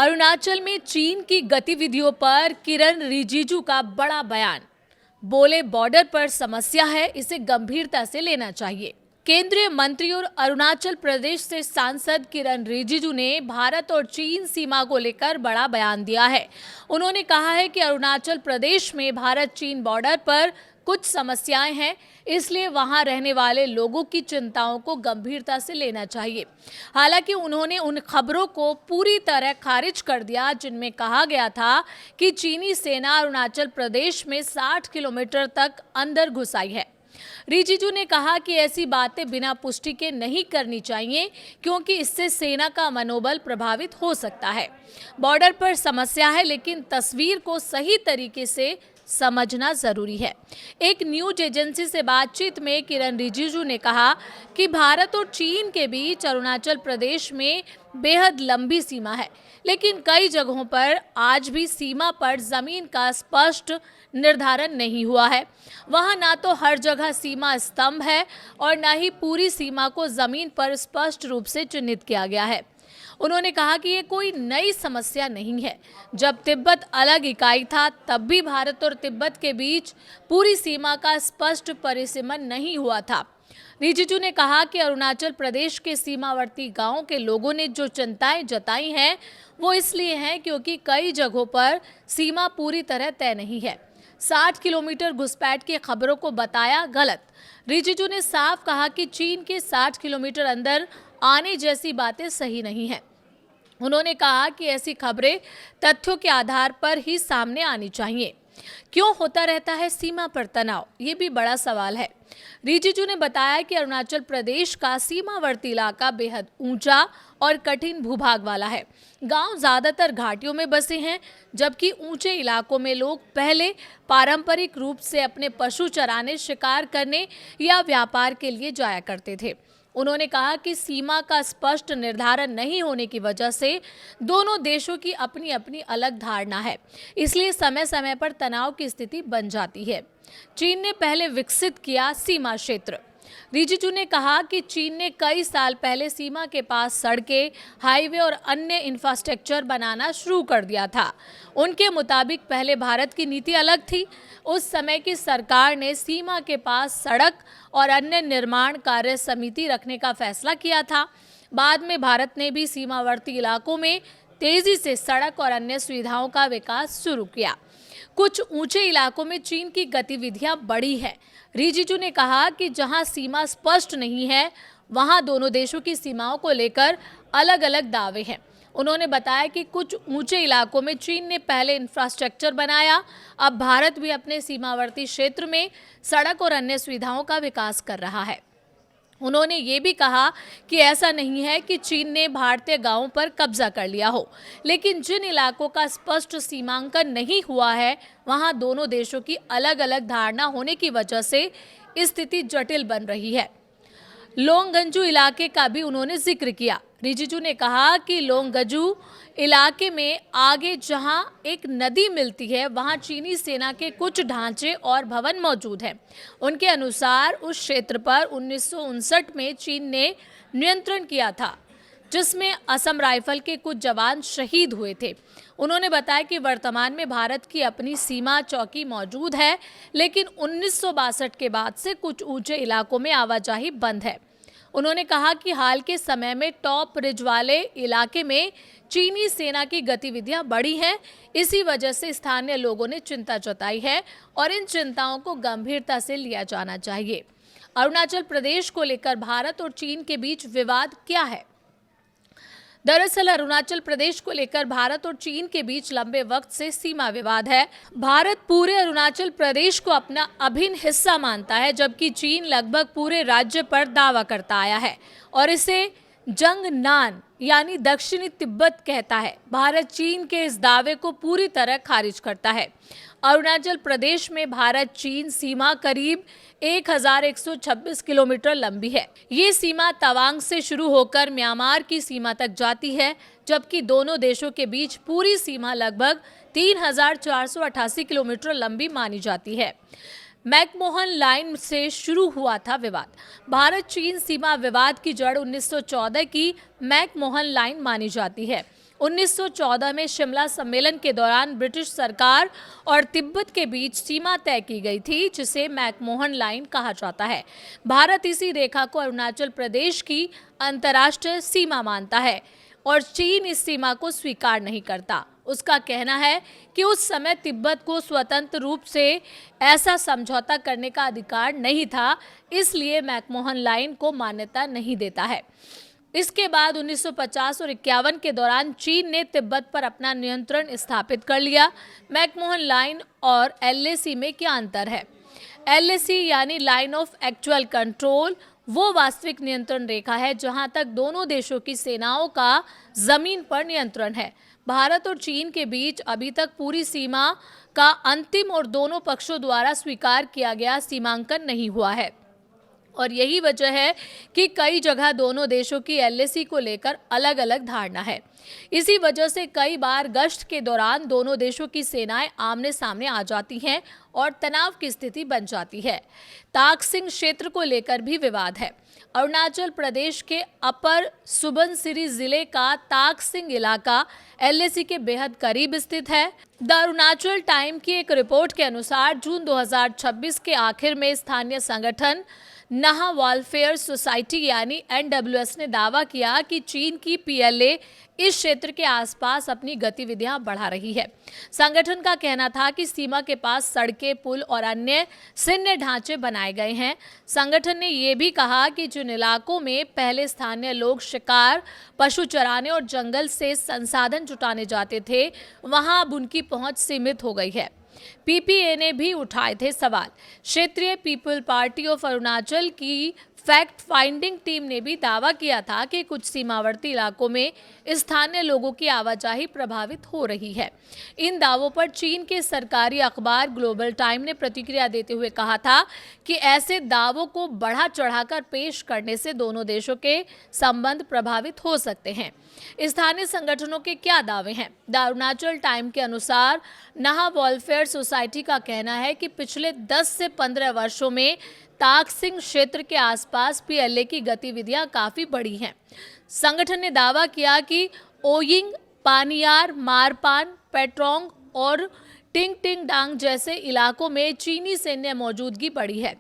अरुणाचल में चीन की गतिविधियों पर किरण रिजिजू का बड़ा बयान। बोले, बॉर्डर पर समस्या है, इसे गंभीरता से लेना चाहिए। केंद्रीय मंत्री और अरुणाचल प्रदेश से सांसद किरण रिजिजू ने भारत और चीन सीमा को लेकर बड़ा बयान दिया है। उन्होंने कहा है कि अरुणाचल प्रदेश में भारत चीन बॉर्डर पर कुछ समस्याएं हैं, इसलिए वहां रहने वाले लोगों की चिंताओं को गंभीरता से लेना चाहिए। हालांकि उन्होंने उन खबरों को पूरी तरह खारिज कर दिया जिनमें कहा गया था कि चीनी सेना अरुणाचल प्रदेश में 60 किलोमीटर तक अंदर घुस आई है। रिजिजू ने कहा कि ऐसी बातें बिना पुष्टि के नहीं करनी चाहिए, क्योंकि इससे सेना का मनोबल प्रभावित हो सकता है। बॉर्डर पर समस्या है, लेकिन तस्वीर को सही तरीके से समझना जरूरी है। एक न्यूज एजेंसी से बातचीत में किरण रिजिजू ने कहा कि भारत और चीन के बीच अरुणाचल प्रदेश में बेहद लंबी सीमा है, लेकिन कई जगहों पर आज भी सीमा पर जमीन का स्पष्ट निर्धारण नहीं हुआ है। वहां ना तो हर जगह सीमा स्तंभ है और न ही पूरी सीमा को जमीन पर स्पष्ट रूप से चिन्हित किया गया है। उन्होंने कहा कि ये कोई नई समस्या नहीं है। जब तिब्बत अलग इकाई था, तब भी भारत और तिब्बत के बीच पूरी सीमा का स्पष्ट परिसीमन नहीं हुआ था। रिजिजू ने कहा कि अरुणाचल प्रदेश के सीमावर्ती गांवों के लोगों ने जो चिंताएं जताई हैं, वो इसलिए हैं क्योंकि कई जगहों पर सीमा पूरी तरह तय नहीं है। 60 किलोमीटर घुसपैठ की खबरों को बताया गलत। रिजिजू ने साफ कहा कि चीन के 60 किलोमीटर अंदर आने जैसी बातें सही नहीं है। उन्होंने कहा कि ऐसी खबरें तथ्यों के आधार पर ही सामने आनी चाहिए। क्यों होता रहता है सीमा पर तनाव, ये भी बड़ा सवाल है। रिजिजू ने बताया कि अरुणाचल प्रदेश का सीमावर्ती इलाका बेहद ऊंचा और कठिन भूभाग वाला है। गांव ज्यादातर घाटियों में बसे हैं, जबकि ऊंचे इलाकों में लोग पहले पारंपरिक रूप से अपने पशु चराने, शिकार करने या व्यापार के लिए जाया करते थे। उन्होंने कहा कि सीमा का स्पष्ट निर्धारण नहीं होने की वजह से दोनों देशों की अपनी अपनी अलग धारणा है, इसलिए समय समय पर तनाव की स्थिति बन जाती है। चीन ने पहले विकसित किया सीमा क्षेत्र। रिजिजू ने कहा कि चीन ने कई साल पहले सीमा के पास सड़कें, हाईवे और अन्य इंफ्रास्ट्रक्चर बनाना शुरू कर दिया था। उनके मुताबिक पहले भारत की नीति अलग थी। उस समय की सरकार ने सीमा के पास सड़क और अन्य निर्माण कार्य समिति रखने का फैसला किया था। बाद में भारत ने भी सीमावर्ती इलाकों में तेजी से सड़क और अन्य सुविधाओं का विकास शुरू किया। कुछ ऊंचे इलाकों में चीन की गतिविधियां बढ़ी है। रिजिजू ने कहा कि जहां सीमा स्पष्ट नहीं है, वहां दोनों देशों की सीमाओं को लेकर अलग अलग दावे हैं। उन्होंने बताया कि कुछ ऊंचे इलाकों में चीन ने पहले इंफ्रास्ट्रक्चर बनाया, अब भारत भी अपने सीमावर्ती क्षेत्र में सड़क और अन्य सुविधाओं का विकास कर रहा है। उन्होंने ये भी कहा कि ऐसा नहीं है कि चीन ने भारतीय गांवों पर कब्जा कर लिया हो, लेकिन जिन इलाकों का स्पष्ट सीमांकन नहीं हुआ है, वहां दोनों देशों की अलग अलग धारणा होने की वजह से स्थिति जटिल बन रही है। लोंगगंजू इलाके का भी उन्होंने जिक्र किया। रिजिजू ने कहा कि लोंगगंजू इलाके में आगे जहां एक नदी मिलती है, वहां चीनी सेना के कुछ ढांचे और भवन मौजूद हैं। उनके अनुसार उस क्षेत्र पर 1959 में चीन ने नियंत्रण किया था, जिसमें असम राइफल के कुछ जवान शहीद हुए थे। उन्होंने बताया कि वर्तमान में भारत की अपनी सीमा चौकी मौजूद है, लेकिन 1962 के बाद से कुछ ऊंचे इलाकों में आवाजाही बंद है। उन्होंने कहा कि हाल के समय में टॉप रिज वाले इलाके में चीनी सेना की गतिविधियां बढ़ी हैं। इसी वजह से स्थानीय लोगों ने चिंता जताई है और इन चिंताओं को गंभीरता से लिया जाना चाहिए। अरुणाचल प्रदेश को लेकर भारत और चीन के बीच विवाद क्या है? दरअसल अरुणाचल प्रदेश को लेकर भारत और चीन के बीच लंबे वक्त से सीमा विवाद है। भारत पूरे अरुणाचल प्रदेश को अपना अभिन्न हिस्सा मानता है, जबकि चीन लगभग पूरे राज्य पर दावा करता आया है और इसे जंगनान यानी दक्षिणी तिब्बत कहता है। भारत चीन के इस दावे को पूरी तरह खारिज करता है। अरुणाचल प्रदेश में भारत चीन सीमा करीब 1126 किलोमीटर लंबी है। ये सीमा तवांग से शुरू होकर म्यांमार की सीमा तक जाती है, जबकि दोनों देशों के बीच पूरी सीमा लगभग 3488 किलोमीटर लंबी मानी जाती है। मैकमोहन लाइन से शुरू हुआ था विवाद। भारत चीन सीमा विवाद की जड़ 1914 की मैकमोहन लाइन मानी जाती है। 1914 में शिमला सम्मेलन के दौरान ब्रिटिश सरकार और तिब्बत के बीच सीमा तय की गई थी, जिसे मैकमोहन लाइन कहा जाता है। भारत इसी रेखा को अरुणाचल प्रदेश की अंतर्राष्ट्रीय सीमा मानता है और चीन इस सीमा को स्वीकार नहीं करता। उसका कहना है कि उस समय तिब्बत को स्वतंत्र रूप से ऐसा समझौता करने का अधिकार नहीं था, इसलिए मैकमोहन लाइन को मान्यता नहीं देता है। इसके बाद 1950 और 51 के दौरान चीन ने तिब्बत पर अपना नियंत्रण स्थापित कर लिया। मैकमोहन लाइन और एलएसी में क्या अंतर है? एलएसी यानी लाइन ऑफ एक्चुअल कंट्रोल वो वास्तविक नियंत्रण रेखा है जहां तक दोनों देशों की सेनाओं का जमीन पर नियंत्रण है। भारत और चीन के बीच अभी तक पूरी सीमा का अंतिम और दोनों पक्षों द्वारा स्वीकार किया गया सीमांकन नहीं हुआ है और यही वजह है कि कई जगह दोनों देशों की एलएसी को लेकर अलग अलग धारणा है। इसी वजह से कई बार गश्त के दौरान दोनों देशों की सेनाएं आमने सामने आ जाती हैं और तनाव की स्थिति बन जाती है। ताकसिंग क्षेत्र को लेकर भी विवाद है। अरुणाचल प्रदेश के अपर सुबनसिरी जिले का ताकसिंग इलाका एलएसी के बेहद करीब स्थित है। द अरुणाचल टाइम की एक रिपोर्ट के अनुसार जून 2026 के आखिर में स्थानीय संगठन नहा वेलफेयर सोसाइटी यानी एनडब्ल्यूएस ने दावा किया कि चीन की पीएलए इस क्षेत्र के आसपास अपनी गतिविधियां बढ़ा रही है। संगठन का कहना था कि सीमा के पास सड़कें, पुल और अन्य सैन्य ढांचे बनाए गए हैं। संगठन ने यह भी कहा कि जिन इलाकों में पहले स्थानीय लोग शिकार, पशु चराने और जंगल से संसाधन जुटाने जाते थे, वहां अब उनकी पहुंच सीमित हो गई है। पीपीए ने भी उठाए थे सवाल। क्षेत्रीय पीपल पार्टी ऑफ अरुणाचल की फैक्ट फाइंडिंग टीम ने भी दावा किया था कि कुछ सीमावर्ती इलाकों में स्थानीय लोगों की आवाजाही प्रभावित हो रही है। इन दावों पर चीन के सरकारी अखबार ग्लोबल टाइम ने प्रतिक्रिया देते हुए कहा था कि ऐसे दावों को बढ़ा चढ़ाकर पेश करने से दोनों देशों के संबंध प्रभावित हो सकते हैं। स्थानीय संगठनों के क्या दावे हैं? द अरुणाचल टाइम के अनुसार नहा वेलफेयर सोसाइटी का कहना है कि पिछले 10 से 15 वर्षों में ताकसिंग क्षेत्र के आसपास पीएलए की गतिविधियां काफी बढ़ी हैं। संगठन ने दावा किया कि ओयिंग, पानियार, मारपान, पेट्रोंग और टिंगटिंगडांग जैसे इलाकों में चीनी सैन्य मौजूदगी बढ़ी है।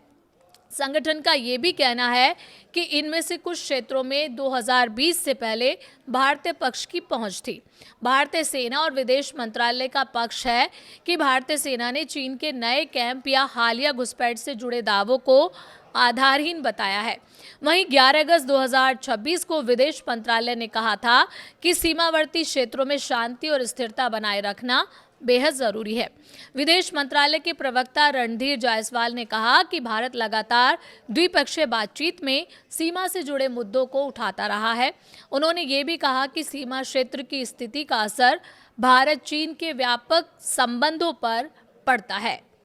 संगठन का ये भी कहना है कि इनमें से कुछ क्षेत्रों में 2020 से पहले भारतीय पक्ष की पहुंच थी। भारतीय सेना और विदेश मंत्रालय का पक्ष है कि भारतीय सेना ने चीन के नए कैंप या हालिया घुसपैठ से जुड़े दावों को आधारहीन बताया है। वहीं 11 अगस्त 2026 को विदेश मंत्रालय ने कहा था कि सीमावर्ती क्षेत्रों में शांति और स्थिरता बनाए रखना बेहद जरूरी है। विदेश मंत्रालय के प्रवक्ता रणधीर जायसवाल ने कहा कि भारत लगातार द्विपक्षीय बातचीत में सीमा से जुड़े मुद्दों को उठाता रहा है। उन्होंने ये भी कहा कि सीमा क्षेत्र की स्थिति का असर भारत चीन के व्यापक संबंधों पर पड़ता है।